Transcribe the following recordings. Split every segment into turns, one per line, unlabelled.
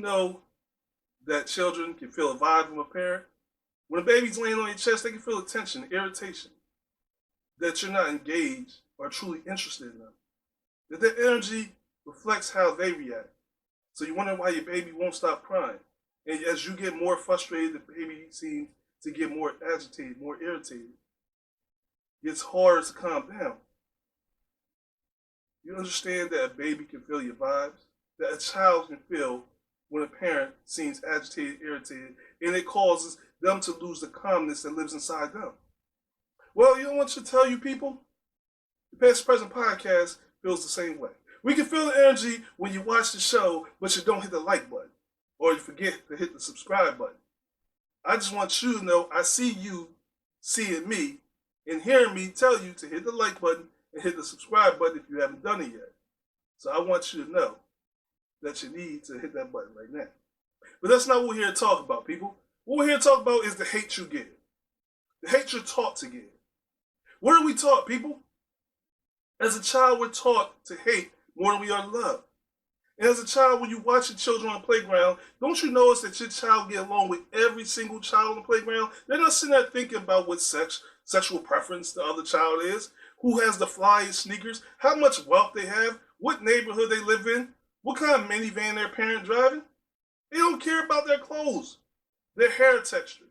know that children can feel a vibe from a parent? When a baby's laying on your chest, they can feel the tension, irritation, that you're not engaged or truly interested in them. That their energy reflects how they react. So you wonder why your baby won't stop crying. And as you get more frustrated, the baby seems to get more agitated, more irritated. It's harder to calm down. You understand that a baby can feel your vibes? That a child can feel when a parent seems agitated, irritated, and it causes them to lose the calmness that lives inside them. Well, you know what I should tell you people? The Past Present Podcast feels the same way. We can feel the energy when you watch the show, but you don't hit the like button, or you forget to hit the subscribe button. I just want you to know I see you seeing me and hearing me tell you to hit the like button and hit the subscribe button if you haven't done it yet. So I want you to know that you need to hit that button right now. But that's not what we're here to talk about, people. What we're here to talk about is the hate you give. The hate you're taught to give. What are we taught, people? As a child, we're taught to hate more than we are to love. And as a child, when you watch your children on the playground, don't you notice that your child get along with every single child on the playground? They're not sitting there thinking about what sexual preference the other child is, who has the flyest sneakers, how much wealth they have, what neighborhood they live in, what kind of minivan their parent driving. They don't care about their clothes, their hair texture.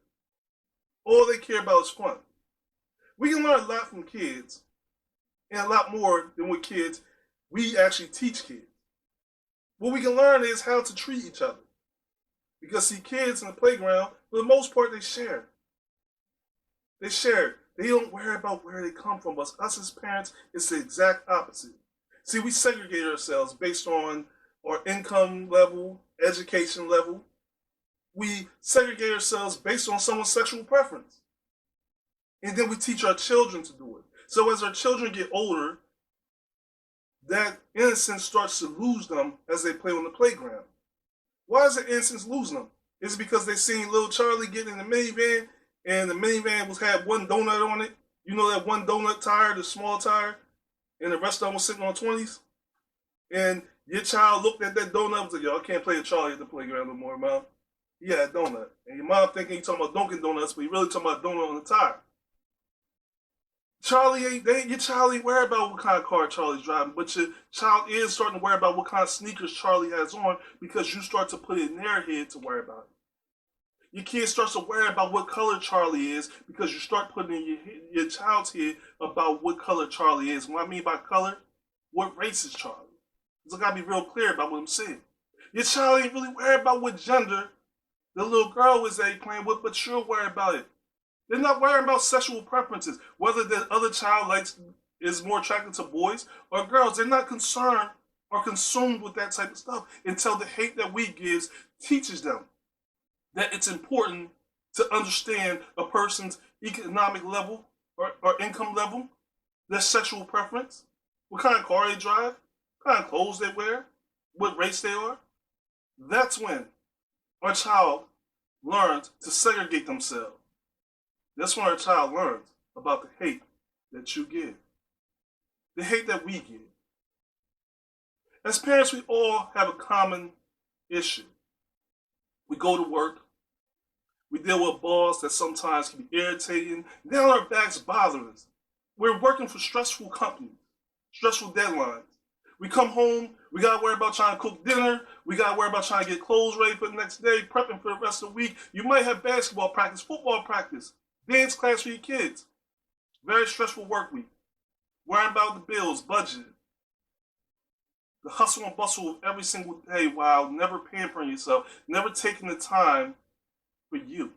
All they care about is fun. We can learn a lot from kids, and a lot more than with kids we actually teach kids. What we can learn is how to treat each other. Because see, kids in the playground, for the most part, they share. They share. They don't worry about where they come from. But us as parents, it's the exact opposite. See, we segregate ourselves based on our income level, education level. We segregate ourselves based on someone's sexual preference. And then we teach our children to do it. So as our children get older, that innocence starts to lose them as they play on the playground. Why is the innocence losing them? Is it because they seen little Charlie get in the minivan and the minivan had one donut on it? You know that one donut tire, the small tire, and the rest of them was sitting on 20s? And your child looked at that donut and was like, yo, I can't play with Charlie at the playground no more, Mom. He had a donut. And your mom thinking he's talking about Dunkin' Donuts, but he really talking about donut on the tire. Your child ain't worried about what kind of car Charlie's driving, but your child is starting to worry about what kind of sneakers Charlie has on because you start to put it in their head to worry about it. Your kid starts to worry about what color Charlie is because you start putting in your child's head about what color Charlie is. What I mean by color, what race is Charlie? Because I gotta be real clear about what I'm saying. Your child ain't really worried about what gender the little girl is that he's playing with, but you're worried about it. They're not worrying about sexual preferences, whether the other child is more attracted to boys or girls. They're not concerned or consumed with that type of stuff until the hate that we give teaches them that it's important to understand a person's economic level or income level, their sexual preference, what kind of car they drive, what kind of clothes they wear, what race they are. That's when our child learns to segregate themselves. That's when our child learns about the hate that you give. The hate that we give. As parents, we all have a common issue. We go to work. We deal with a boss that sometimes can be irritating. Then our backs bothering us. We're working for stressful companies, stressful deadlines. We come home, we gotta worry about trying to cook dinner. We gotta worry about trying to get clothes ready for the next day, prepping for the rest of the week. You might have basketball practice, football practice, dance class for your kids. Very stressful work week. Worrying about the bills, budget. The hustle and bustle of every single day while never pampering yourself, never taking the time for you.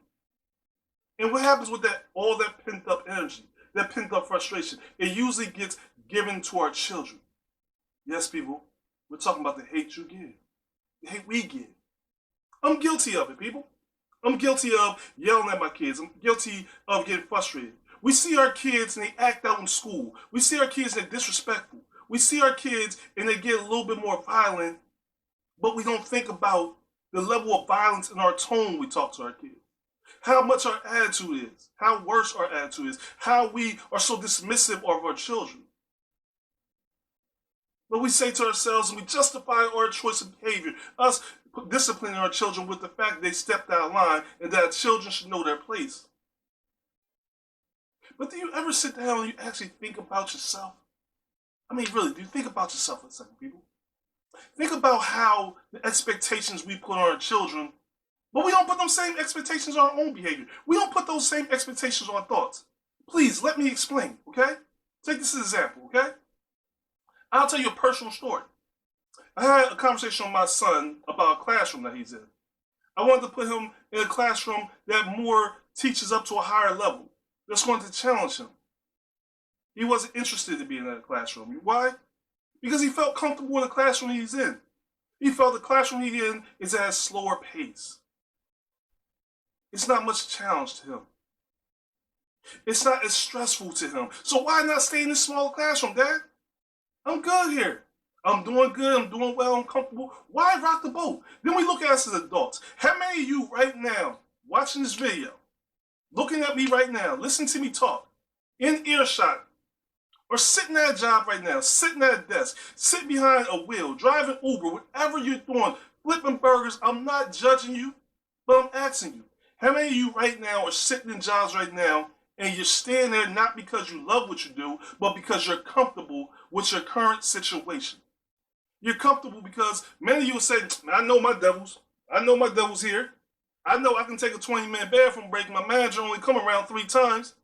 And what happens with that, all that pent up energy, that pent up frustration? It usually gets given to our children. Yes, people, we're talking about the hate you give. The hate we give. I'm guilty of it, people. I'm guilty of yelling at my kids. I'm guilty of getting frustrated. We see our kids and they act out in school. We see our kids and they're disrespectful. We see our kids and they get a little bit more violent, but we don't think about the level of violence in our tone we talk to our kids. How much our attitude is, how worse our attitude is, how we are so dismissive of our children. But we say to ourselves, and we justify our choice of behavior, us disciplining our children with the fact they stepped out of line and that children should know their place. But do you ever sit down and you actually think about yourself? I mean, really, do you think about yourself for a second, people? Think about how the expectations we put on our children, but we don't put those same expectations on our own behavior. We don't put those same expectations on our thoughts. Please, let me explain, okay? Take this as an example, okay? I'll tell you a personal story. I had a conversation with my son about a classroom that he's in. I wanted to put him in a classroom that more teaches up to a higher level. That's going to challenge him. He wasn't interested in being in that classroom. Why? Because he felt comfortable in the classroom he's in. He felt the classroom he's in is at a slower pace. It's not much challenge to him. It's not as stressful to him. So why not stay in this small classroom, Dad? I'm good here. I'm doing good. I'm doing well. I'm comfortable. Why rock the boat? Then we look at us as adults. How many of you right now watching this video, looking at me right now, listening to me talk, in earshot, or sitting at a job right now, sitting at a desk, sitting behind a wheel, driving Uber, whatever you're doing, flipping burgers, I'm not judging you, but I'm asking you, how many of you right now are sitting in jobs right now and you're staying there not because you love what you do, but because you're comfortable with your current situation? You're comfortable because many of you will say, I know my devils. I know my devil's here. I know I can take a 20-minute bathroom break. My manager only come around 3 times.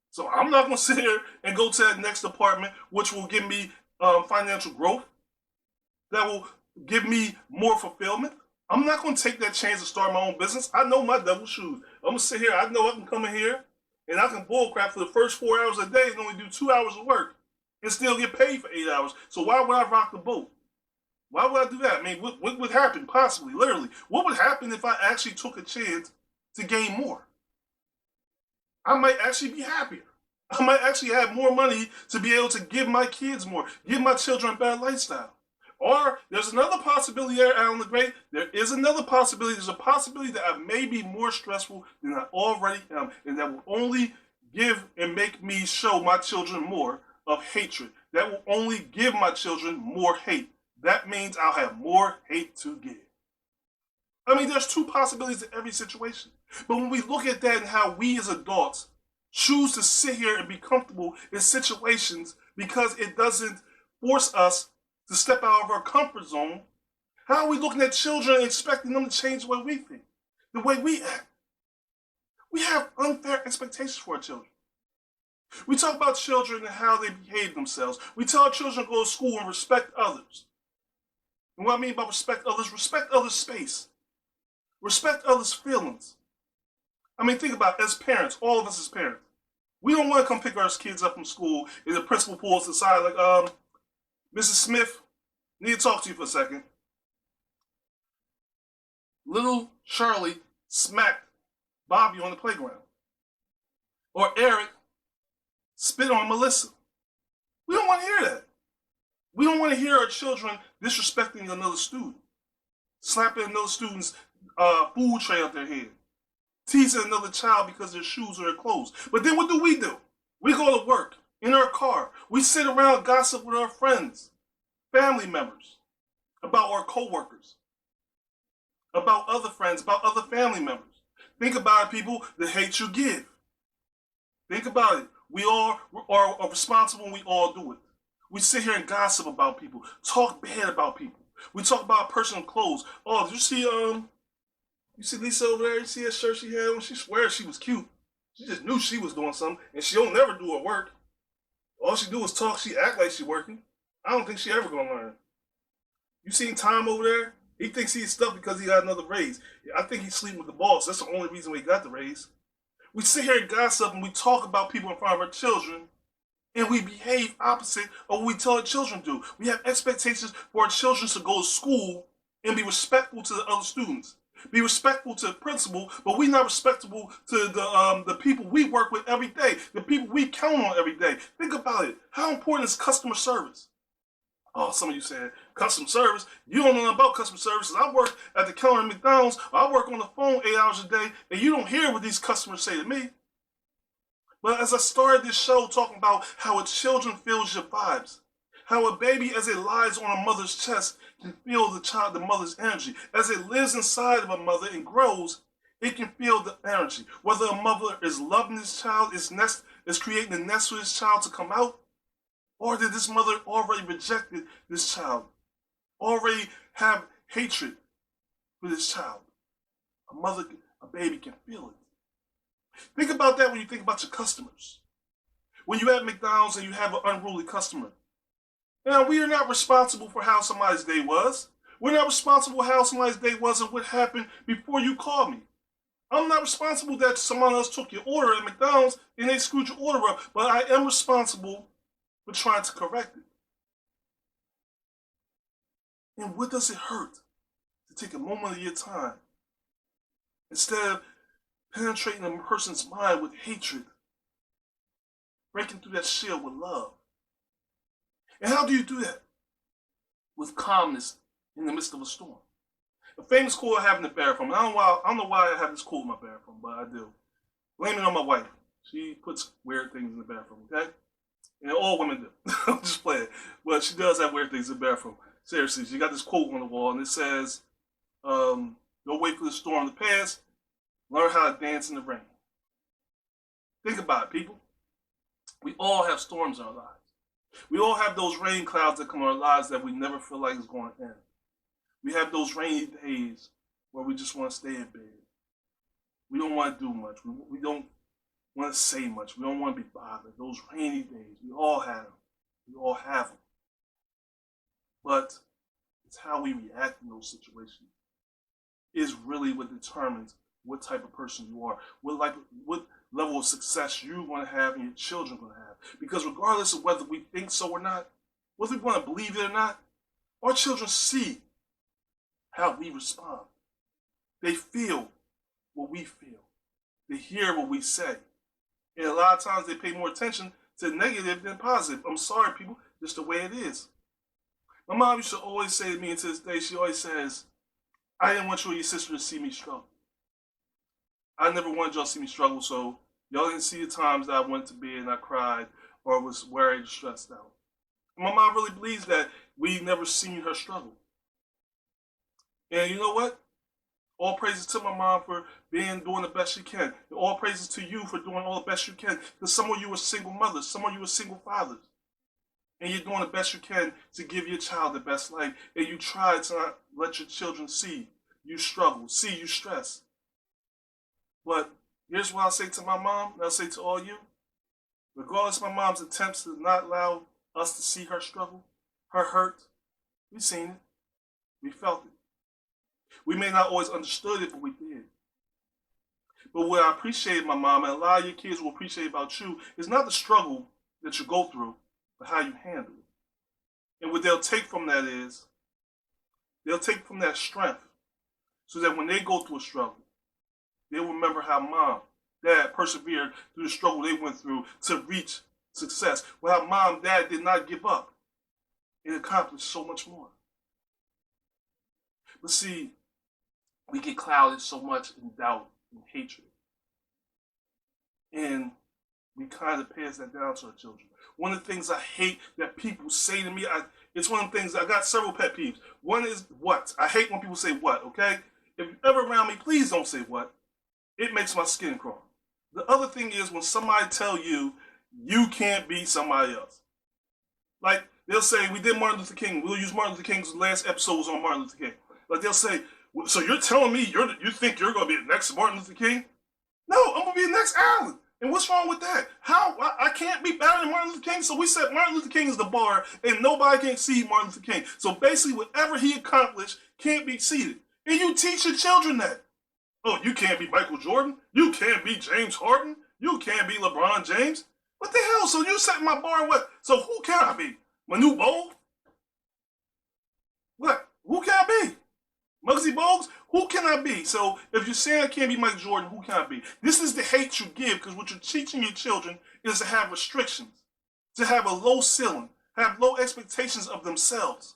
So I'm not going to sit here and go to that next department, which will give me financial growth. That will give me more fulfillment. I'm not going to take that chance to start my own business. I know my devil's shoes. I'm going to sit here. I know I can come in here and I can bullcrap for the first 4 hours a day and only do 2 hours of work and still get paid for 8 hours. So why would I rock the boat? Why would I do that? I mean, what would happen, possibly, literally? What would happen if I actually took a chance to gain more? I might actually be happier. I might actually have more money to be able to give my kids more, give my children a better lifestyle. Or there's another possibility there, Alan the Great. There is another possibility. There's a possibility that I may be more stressful than I already am, and that will only give and make me show my children more of hatred. That will only give my children more hate. That means I'll have more hate to give. I mean, there's 2 possibilities in every situation. But when we look at that and how we as adults choose to sit here and be comfortable in situations because it doesn't force us to step out of our comfort zone, how are we looking at children and expecting them to change the way we think, the way we act? We have unfair expectations for our children. We talk about children and how they behave themselves. We tell our children to go to school and respect others. And what I mean by respect others' space. Respect others' feelings. I mean, think about it, as parents, all of us as parents. We don't want to come pick our kids up from school and the principal pulls us aside like, Mrs. Smith, need to talk to you for a second. Little Charlie smacked Bobby on the playground. Or Eric spit on Melissa. We don't want to hear that. We don't want to hear our children disrespecting another student, slapping another student's food tray up their head, teasing another child because their shoes or their clothes. But then what do? We go to work, in our car. We sit around gossip with our friends, family members, about our coworkers, about other friends, about other family members. Think about it, people, the hate you give. Think about it. We all are responsible and we all do it. We sit here and gossip about people, talk bad about people. We talk about personal clothes. Oh, did you see Lisa over there? You see that shirt she had on? She swears she was cute. She just knew she was doing something, and she don't never do her work. All she do is talk. She act like she working. I don't think she ever gonna learn. You seen Tom over there? He thinks he's stuck because he got another raise. I think he's sleeping with the boss. That's the only reason we got the raise. We sit here and gossip and we talk about people in front of our children, and we behave opposite of what we tell our children to do. We have expectations for our children to go to school and be respectful to the other students. Be respectful to the principal, but we're not respectable to the people we work with every day, the people we count on every day. Think about it. How important is customer service? Oh, some of you said customer service. You don't know nothing about customer service. I work at the counter at McDonald's. I work on the phone 8 hours a day, and you don't hear what these customers say to me. But as I started this show talking about how a children feels your vibes, How a baby, as it lies on a mother's chest, can feel the mother's energy. As it lives inside of a mother and grows, it can feel the energy. Whether a mother is loving this child, is creating a nest for this child to come out, or did this mother already rejected this child, already have hatred for this child. A baby can feel it. Think about that when you think about your customers. When you're at McDonald's and you have an unruly customer. Now, we are not responsible for how somebody's day was. We're not responsible for how somebody's day was and what happened before you called me. I'm not responsible that someone else took your order at McDonald's and they screwed your order up, but I am responsible for trying to correct it. And what does it hurt to take a moment of your time instead of penetrating a person's mind with hatred, breaking through that shield with love? And how do you do that? With calmness in the midst of a storm. A famous quote I have in the bathroom. I don't know why I have this quote in my bathroom, but I do. Blame it on my wife. She puts weird things in the bathroom, okay? And all women do. I'm just playing. But she does have weird things in the bathroom. Seriously, she got this quote on the wall, and it says, don't wait for the storm to pass. Learn how to dance in the rain. Think about it, people. We all have storms in our lives. We all have those rain clouds that come in our lives that we never feel like is going to end. We have those rainy days where we just want to stay in bed. We don't want to do much. We don't want to say much. We don't want to be bothered. Those rainy days, we all have them. We all have them. But it's how we react in those situations is really what determines what type of person you are, what level of success you want to have and your children going to have. Because regardless of whether we think so or not, whether we want to believe it or not, our children see how we respond. They feel what we feel. They hear what we say. And a lot of times they pay more attention to negative than positive. I'm sorry, people, just the way it is. My mom used to always say to me, and to this day, she always says, I didn't want you and your sister to see me struggle. I never wanted y'all to see me struggle, so y'all didn't see the times that I went to bed and I cried or was worried or stressed out. And my mom really believes that we never seen her struggle. And you know what? All praises to my mom for doing the best she can. And all praises to you for doing all the best you can. Because some of you are single mothers, some of you are single fathers. And you're doing the best you can to give your child the best life. And you try to not let your children see you struggle, see you stress. But here's what I'll say to my mom, and I'll say to all you. Regardless of my mom's attempts to not allow us to see her struggle, her hurt, we've seen it. We felt it. We may not always understood it, but we did. But what I appreciate my mom, and a lot of your kids will appreciate about you, is not the struggle that you go through, but how you handle it. And what they'll take from that is, they'll take from that strength, so that when they go through a struggle, they'll remember how mom, dad persevered through the struggle they went through to reach success. Well, how mom, dad did not give up and accomplished so much more. But see, we get clouded so much in doubt and hatred. And we kind of pass that down to our children. One of the things I hate that people say to me, it's one of the things, I got several pet peeves. One is what? I hate when people say what, okay? If you're ever around me, please don't say what. It makes my skin crawl. The other thing is when somebody tell you, you can't be somebody else. Like, they'll say, we did Martin Luther King. We'll use Martin Luther King's last episode was on Martin Luther King. Like, they'll say, so you're telling me you think you're going to be the next Martin Luther King? No, I'm going to be the next Allen. And what's wrong with that? How? I can't be better than Martin Luther King. So we said Martin Luther King is the bar, and nobody can exceed Martin Luther King. So basically, whatever he accomplished can't be exceeded. And you teach your children that. Oh, you can't be Michael Jordan. You can't be James Harden. You can't be LeBron James. What the hell? So you set my bar what? So who can I be? Manu Bowl? What? Who can I be? Muggsy Bogues? Who can I be? So if you're saying I can't be Mike Jordan, who can I be? This is the hate you give, because what you're teaching your children is to have restrictions, to have a low ceiling, have low expectations of themselves,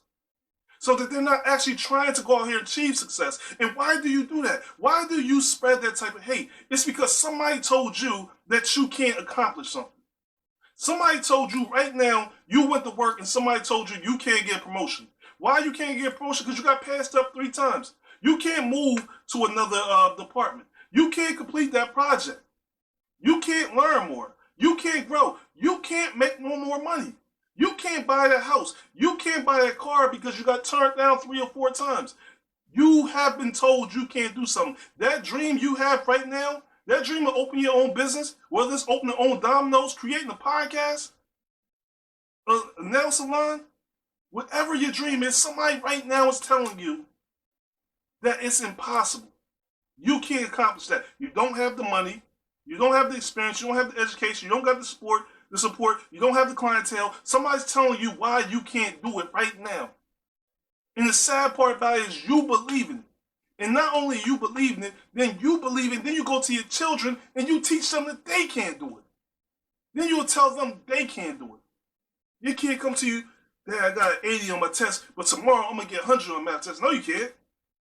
so that they're not actually trying to go out here and achieve success. And why do you do that? Why do you spread that type of hate? It's because somebody told you that you can't accomplish something. Somebody told you right now, you went to work and somebody told you you can't get a promotion. Why you can't get a promotion? Because you got passed up 3 times. You can't move to another department. You can't complete that project. You can't learn more. You can't grow. You can't make no more money. You can't buy that house. You can't buy that car because you got turned down 3 or 4 times. You have been told you can't do something. That dream you have right now, that dream of opening your own business, whether it's opening your own Domino's, creating a podcast, a nail salon, whatever your dream is, somebody right now is telling you that it's impossible. You can't accomplish that. You don't have the money. You don't have the experience. You don't have the education. You don't got the support. You don't have the clientele. Somebody's telling you why you can't do it right now. And the sad part about it is you believe in it. And not only you believe in it, then you believe it, then you go to your children and you teach them that they can't do it. Then you'll tell them they can't do it. Your kid come to you, Dad, I got an 80 on my test, but tomorrow I'm going to get 100 on my test. No, you can't.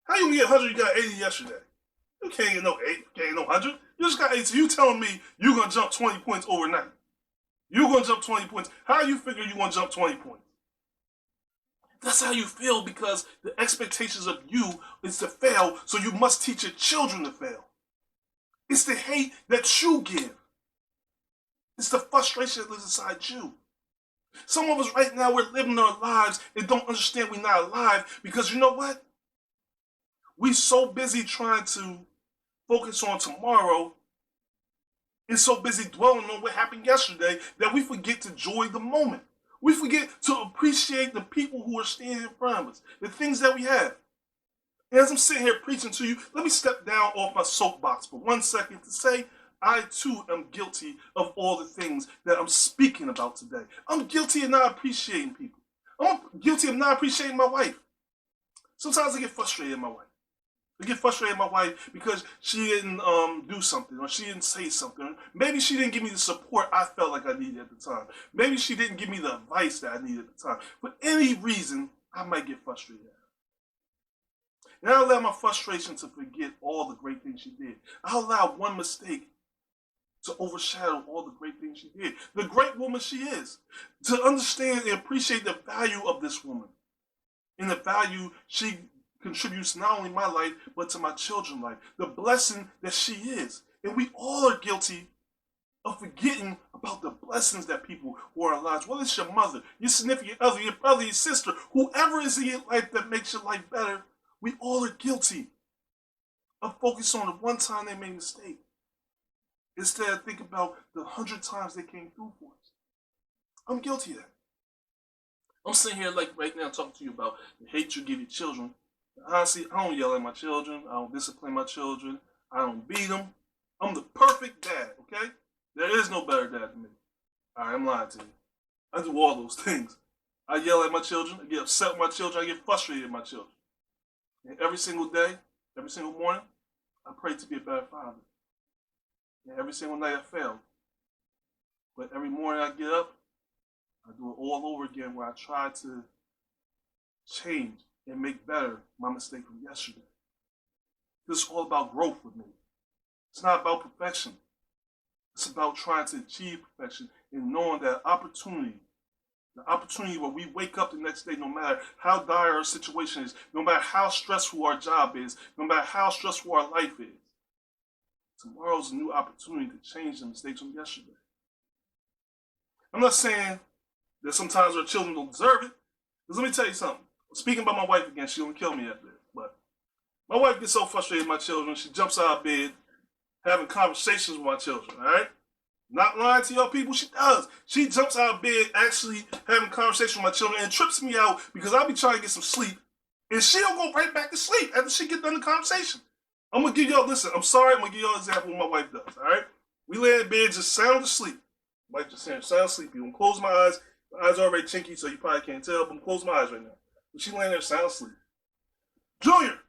How you going to get 100? You got 80 yesterday. You can't get no 8, you can't get no 100. You just got 80. So you telling me you're going to jump 20 points overnight. You're going to jump 20 points. How you figure you're going to jump 20 points? That's how you feel because the expectations of you is to fail, so you must teach your children to fail. It's the hate that you give. It's the frustration that lives inside you. Some of us right now, we're living our lives and don't understand we're not alive because you know what? We're so busy trying to focus on tomorrow and so busy dwelling on what happened yesterday that we forget to enjoy the moment. We forget to appreciate the people who are standing in front of us, the things that we have. And as I'm sitting here preaching to you, let me step down off my soapbox for 1 second to say, I too am guilty of all the things that I'm speaking about today. I'm guilty of not appreciating people. I'm guilty of not appreciating my wife. Sometimes I get frustrated with my wife. I get frustrated with my wife because she didn't do something or she didn't say something. Maybe she didn't give me the support I felt like I needed at the time. Maybe she didn't give me the advice that I needed at the time. For any reason, I might get frustrated at her. And I allow my frustration to forget all the great things she did. I allow one mistake to overshadow all the great things she did. The great woman she is. To understand and appreciate the value of this woman. And the value she contributes not only my life, but to my children's life. The blessing that she is. And we all are guilty of forgetting about the blessings that people who are in our lives. Whether it's your mother, your significant other, your brother, your sister, whoever is in your life that makes your life better, we all are guilty of focusing on the one time they made a mistake. Instead of thinking about the 100 times they came through for us. I'm guilty of that. I'm sitting here like right now talking to you about the hate you give your children. Honestly, I don't yell at my children. I don't discipline my children. I don't beat them. I'm the perfect dad, okay? There is no better dad than me. All right, I'm lying to you. I do all those things. I yell at my children. I get upset with my children. I get frustrated with my children. And every single day, every single morning, I pray to be a better father. And every single night I fail. But every morning I get up, I do it all over again where I try to change and make better my mistake from yesterday. This is all about growth with me. It's not about perfection. It's about trying to achieve perfection and knowing that opportunity, the opportunity where we wake up the next day, no matter how dire our situation is, no matter how stressful our job is, no matter how stressful our life is, tomorrow's a new opportunity to change the mistakes from yesterday. I'm not saying that sometimes our children don't deserve it, because let me tell you something. Speaking about my wife again, she's going to kill me after this, but my wife gets so frustrated with my children, she jumps out of bed having conversations with my children, all right? Not lying to y'all people, she does. She jumps out of bed actually having conversations with my children and trips me out because I'll be trying to get some sleep and she'll go right back to sleep after she get done the conversation. I'm going to give y'all, listen, I'm sorry, I'm going to give y'all an example of what my wife does, all right? We lay in bed just sound asleep. My wife just saying sound sleepy. I'm going to close my eyes. My eyes are already chinky, so you probably can't tell, but I'm closing my eyes right now. But she laying there sound asleep. Junior,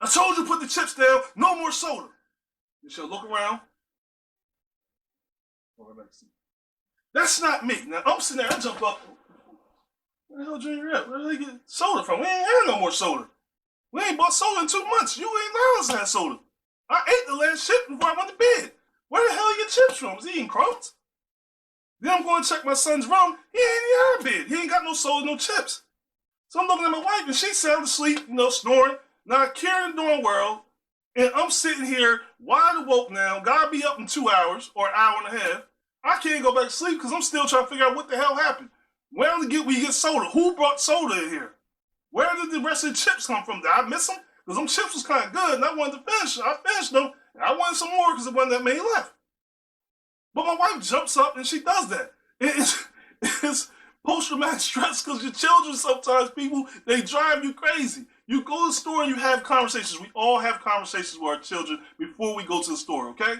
I told you put the chips down, no more soda. And she'll look around. That's not me. Now I'm sitting there, I jump up. Where the hell Junior at? Where did they get soda from? We ain't had no more soda. We ain't bought soda in 2 months. You ain't allowed us to have soda. I ate the last chip before I went to bed. Where the hell are your chips from? Was he eating crumbs? Then I'm going to check my son's room. He ain't in bed. He ain't got no soda, no chips. So I'm looking at my wife, and she's sound asleep, snoring, not caring doing world. And I'm sitting here wide awoke now. Gotta be up in 2 hours or an hour and a half. I can't go back to sleep because I'm still trying to figure out what the hell happened. Where did we get soda? Who brought soda in here? Where did the rest of the chips come from? Did I miss them? Because them chips was kind of good, and I wanted to finish. I finished them, and I wanted some more because there wasn't that many left. But my wife jumps up and she does that. It's post-traumatic stress because your children sometimes, people, they drive you crazy. You go to the store and you have conversations. We all have conversations with our children before we go to the store, okay?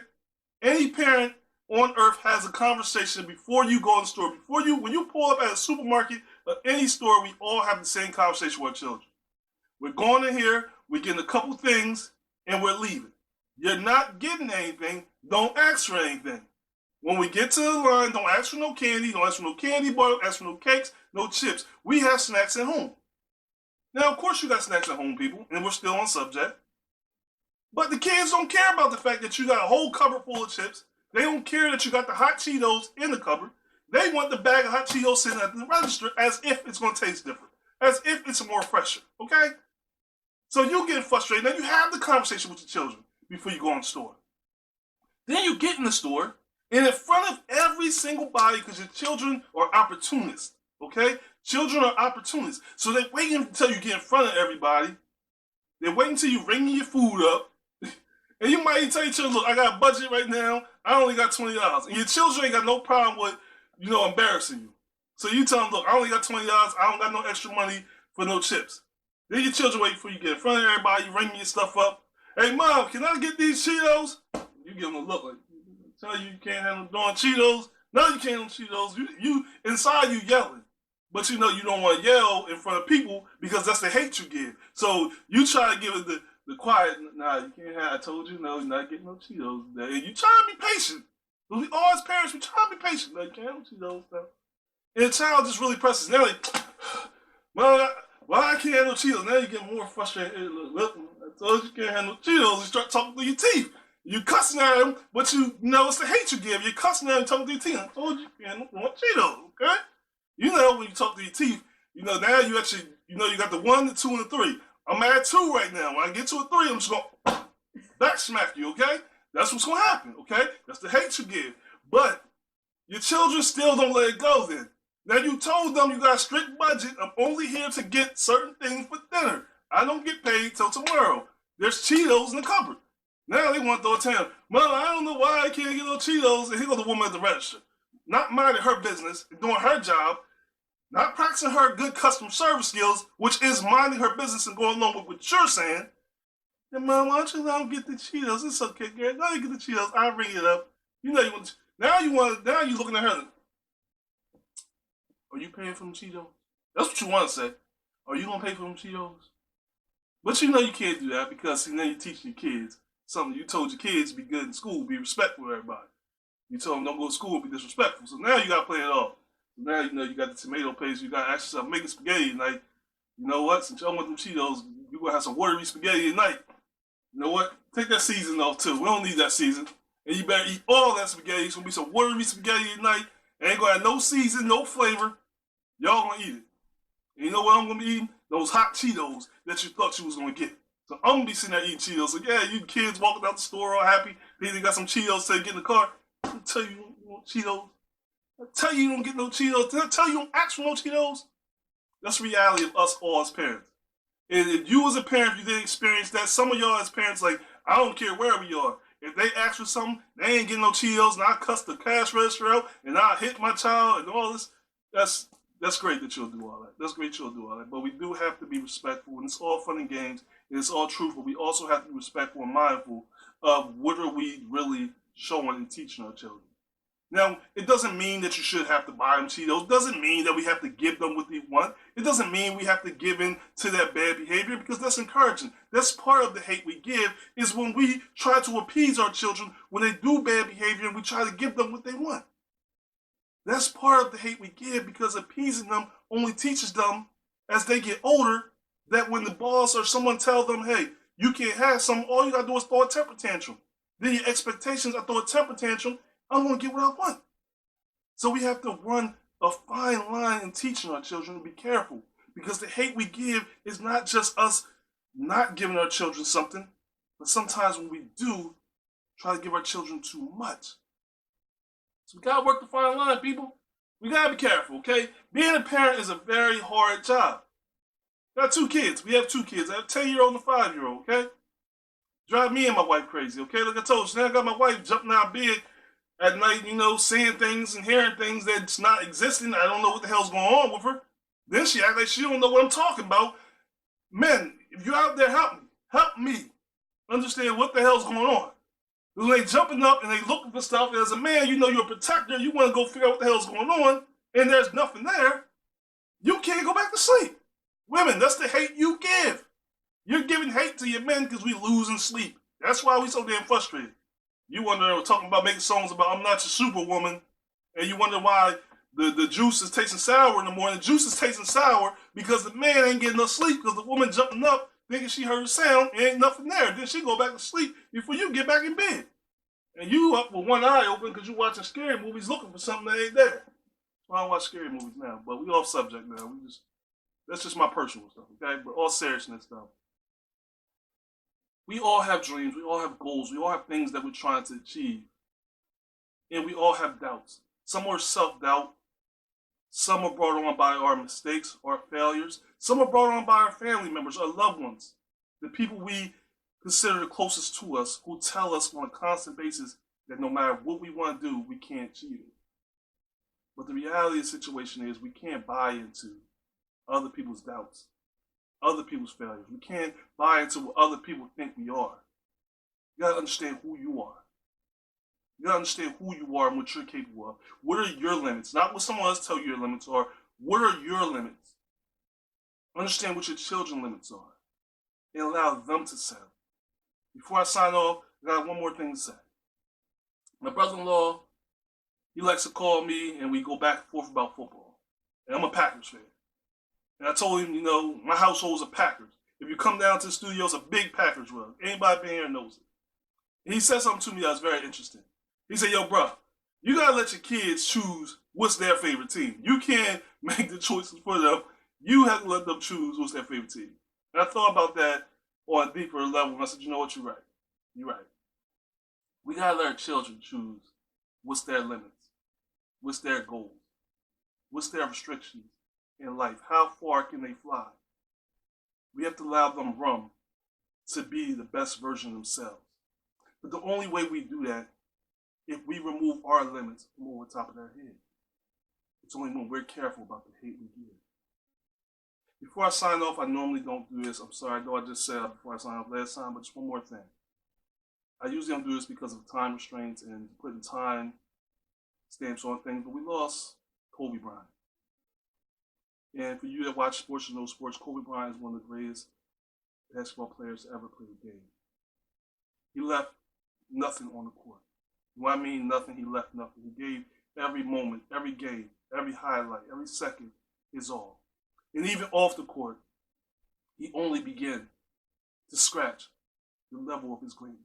Any parent on earth has a conversation before you go in the store. When you pull up at a supermarket or any store, we all have the same conversation with our children. We're going in here, we're getting a couple things, and we're leaving. You're not getting anything, don't ask for anything. When we get to the line, don't ask for no candy, don't ask for no candy bar, don't ask for no cakes, no chips. We have snacks at home. Now, of course you got snacks at home, people, and we're still on subject. But the kids don't care about the fact that you got a whole cupboard full of chips. They don't care that you got the hot Cheetos in the cupboard. They want the bag of hot Cheetos sitting at the register as if it's going to taste different, as if it's more fresher, okay? So you get frustrated. Now you have the conversation with your children before you go in the store. Then you get in the store, and in front of every single body, because your children are opportunists, okay? Children are opportunists. So they wait until you get in front of everybody. They wait until you ringing your food up. And you might even tell your children, look, I got a budget right now. I only got $20. And your children ain't got no problem with, embarrassing you. So you tell them, look, I only got $20. I don't got no extra money for no chips. Then your children wait for you to get in front of everybody. You ringing your stuff up. Hey, Mom, can I get these Cheetos? You give them a look like, tell you can't handle doing Cheetos. No, you can't handle Cheetos. You inside you yelling. But you don't want to yell in front of people because that's the hate you give. So you try to give it the quiet, nah, you can't have, I told you, no, you're not getting no Cheetos. And you try to be patient. But we all as parents, we try to be patient. Like, you can't have Cheetos stuff. And the child just really presses. Now like, well, why I can't have no Cheetos? Now you get more frustrated. Hey, look, I told you can't have no Cheetos. You start talking through your teeth. You cussing at them, but it's the hate you give. You're cussing at them, talking through your teeth. I told you can't want Cheetos, okay? When you talk to your teeth, now you actually, you got the 1, the 2, and the 3. I'm at 2 right now. When I get to a 3, I'm just going to back smack you, okay? That's what's going to happen, okay? That's the hate you give. But your children still don't let it go then. Now you told them you got a strict budget. I'm only here to get certain things for dinner. I don't get paid till tomorrow. There's Cheetos in the cupboard. Now they want to throw a tantrum. Mom, I don't know why I can't get no Cheetos. And here goes the woman at the register. Not minding her business, doing her job, not practicing her good customer service skills, which is minding her business and going along with what you're saying. And Mom, why don't you let them get the Cheetos? It's okay, girl. Go ahead and get the Cheetos. I'll ring it up. Now you're looking at her. Are you paying for them Cheetos? That's what you want to say. Are you gonna pay for them Cheetos? But you can't do that because now you're teaching your kids something. You told your kids to be good in school, be respectful to everybody. You told them don't go to school and be disrespectful. So now you gotta play it off. Now you got the tomato paste. You got to ask yourself, making spaghetti tonight. You know what? Since y'all want them Cheetos, you're going to have some watery spaghetti tonight. You know what? Take that season off too. We don't need that season. And you better eat all that spaghetti. It's going to be some watery spaghetti tonight. Ain't going to have no season, no flavor. Y'all going to eat it. And you know what I'm going to be eating? Those hot Cheetos that you thought you was going to get. So I'm going to be sitting there eating Cheetos. So yeah, you kids walking out the store all happy. They got some Cheetos so they get in the car. I tell you, you want Cheetos. I tell you don't get no Cheetos. Did I tell you don't ask for no Cheetos? That's the reality of us all as parents. And if you as a parent, you didn't experience that, some of y'all as parents, like, I don't care wherever you are. If they ask for something, they ain't getting no Cheetos, and I cuss the cash register out, and I hit my child, and all this. That's great that you'll do all that. That's great you'll do all that. But we do have to be respectful, and it's all fun and games, and it's all truthful. We also have to be respectful and mindful of what are we really showing and teaching our children. Now, it doesn't mean that you should have to buy them Cheetos. It doesn't mean that we have to give them what they want. It doesn't mean we have to give in to that bad behavior because that's encouraging. That's part of the hate we give is when we try to appease our children when they do bad behavior and we try to give them what they want. That's part of the hate we give because appeasing them only teaches them as they get older that when the boss or someone tells them, hey, you can't have something, all you got to do is throw a temper tantrum. Then your expectations are throw a temper tantrum, I'm going to get what I want. So we have to run a fine line in teaching our children to be careful, because the hate we give is not just us not giving our children something, but sometimes when we do, try to give our children too much. So we gotta work the fine line, people. We gotta be careful, okay? Being a parent is a very hard job. I got 2 kids. We have 2 kids. I have a 10-year-old and a 5-year-old, okay? Drive me and my wife crazy, okay? Like I told you, now I got my wife jumping out of bed at night, saying things and hearing things that's not existing. I don't know what the hell's going on with her. Then she act like she don't know what I'm talking about. Men, if you're out there, help me. Help me understand what the hell's going on. When they jumping up and they looking for stuff, and as a man, you're a protector, you want to go figure out what the hell's going on, and there's nothing there, you can't go back to sleep. Women, that's the hate you give. You're giving hate to your men because we losing sleep. That's why we so damn frustrated. You wonder, talking about making songs about I'm not your superwoman, and you wonder why the juice is tasting sour in the morning. The juice is tasting sour because the man ain't getting enough sleep because the woman jumping up thinking she heard a sound and ain't nothing there. Then she go back to sleep before you get back in bed. And you up with one eye open because you watching scary movies looking for something that ain't there. Well, I don't watch scary movies now, but we off subject now. That's just my personal stuff, okay? But all seriousness though. We all have dreams, we all have goals, we all have things that we're trying to achieve. And we all have doubts. Some are self-doubt. Some are brought on by our mistakes, our failures. Some are brought on by our family members, our loved ones, the people we consider the closest to us, who tell us on a constant basis that no matter what we want to do, we can't achieve it. But the reality of the situation is we can't buy into other people's doubts, other people's failures. We can't buy into what other people think we are. You gotta understand who you are. You gotta understand who you are and what you're capable of. What are your limits? Not what someone else tell you your limits are. What are your limits? Understand what your children's limits are and allow them to set them. Before I sign off, I got one more thing to say. My brother-in-law, he likes to call me and we go back and forth about football. And I'm a Packers fan. And I told him, my household's a Packers. If you come down to the studio, it's a big Packers rug. Anybody been here knows it. And he said something to me that was very interesting. He said, yo, bro, you gotta let your kids choose what's their favorite team. You can't make the choices for them. You have to let them choose what's their favorite team. And I thought about that on a deeper level, and I said, you know what, you're right. You're right. We gotta let our children choose what's their limits, what's their goals, what's their restrictions in life, how far can they fly. We have to allow them room to be the best version of themselves. But the only way we do that, if we remove our limits from over the top of their head. It's only when we're careful about the hate we give. Before I sign off, I normally don't do this. I'm sorry, I know I just said before I sign off last time, but just one more thing. I usually don't do this because of time restraints and putting time stamps on things, but we lost Kobe Bryant. And for you that watch sports and know sports, Kobe Bryant is one of the greatest basketball players to ever play the game. He left nothing on the court. When I mean nothing, he left nothing. He gave every moment, every game, every highlight, every second his all. And even off the court, he only began to scratch the level of his greatness.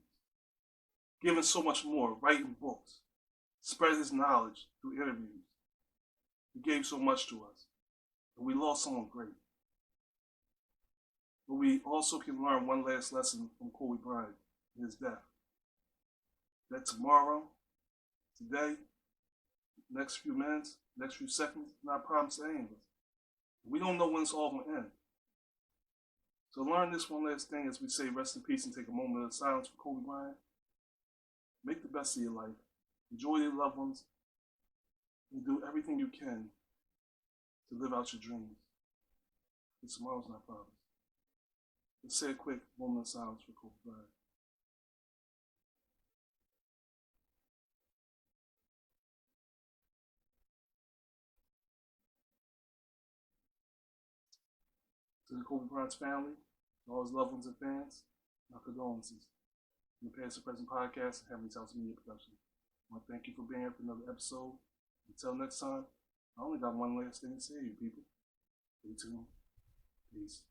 Giving so much more, writing books, spread his knowledge through interviews. He gave so much to us. And we lost someone great. But we also can learn one last lesson from Kobe Bryant in his death. That tomorrow, today, next few minutes, next few seconds, not promised to any of us. We don't know when it's all going to end. So learn this one last thing as we say rest in peace and take a moment of silence for Kobe Bryant. Make the best of your life. Enjoy your loved ones. And do everything you can to live out your dreams. Because tomorrow's not promised. Let's say a quick moment of silence for Kobe Bryant. To the Kobe Bryant's family, all his loved ones and fans, my condolences. From the Past and Present Podcast and Heavenly House Media Production. I want to thank you for being here for another episode. Until next time, I only got one last thing to say to you people. Stay tuned. Peace.